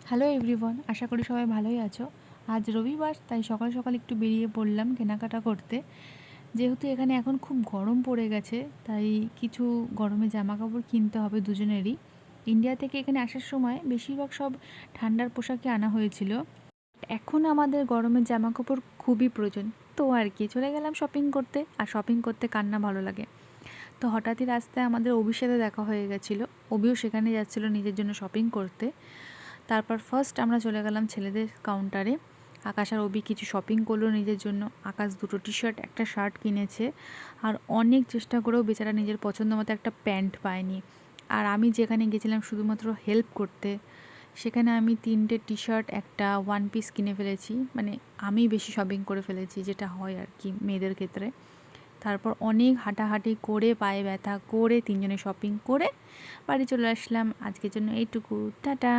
Hello everyone, আশা করি সবাই ভালোই আছো। আজ রবিবার, তাই সকাল সকাল একটু বেরিয়ে পড়লাম কেনাকাটা করতে। যেহেতু এখানে এখন খুব গরম পড়ে গেছে, তাই কিছু গরমে জামা কাপড় কিনতে হবে দুজনেরই। ইন্ডিয়া থেকে এখানে আসার সময় বেশিরভাগ সব ঠান্ডার পোশাকই আনা হয়েছিল। এখন আমাদের গরমের জামা কাপড় খুবই প্রয়োজন। তো আর কি, চলে গেলাম শপিং করতে। আর শপিং করতে কার না ভালো লাগে। তো হঠাৎই রাস্তায় আমাদের অভির সাথে দেখা হয়ে গেছিলো। অভিও সেখানে যাচ্ছিলো নিজের জন্য শপিং করতে। তারপর ফার্স্ট আমরা চলে গেলাম ছেলেদের কাউন্টারে। আকাশ আর অভি কিছু শপিং করলো নিজের জন্য। আকাশ দুটো টি শার্ট, একটা শার্ট কিনেছে। আর অনেক চেষ্টা করেও বেচারা নিজের পছন্দ মতো একটা প্যান্ট পায়নি। আর আমি যেখানে গেছিলাম শুধুমাত্র হেল্প করতে, সেখানে আমি 3টে টি শার্ট, একটা ওয়ান পিস কিনে ফেলেছি। মানে আমি বেশি শপিং করে ফেলেছি, যেটা হয় আর কি মেয়েদের ক্ষেত্রে। তারপর অনেক হাঁটাহাঁটি করে, পায়ে ব্যথা করে, 3জনে শপিং করে বাড়ি চলে আসলাম। আজকের জন্য এইটুকু, টাটা।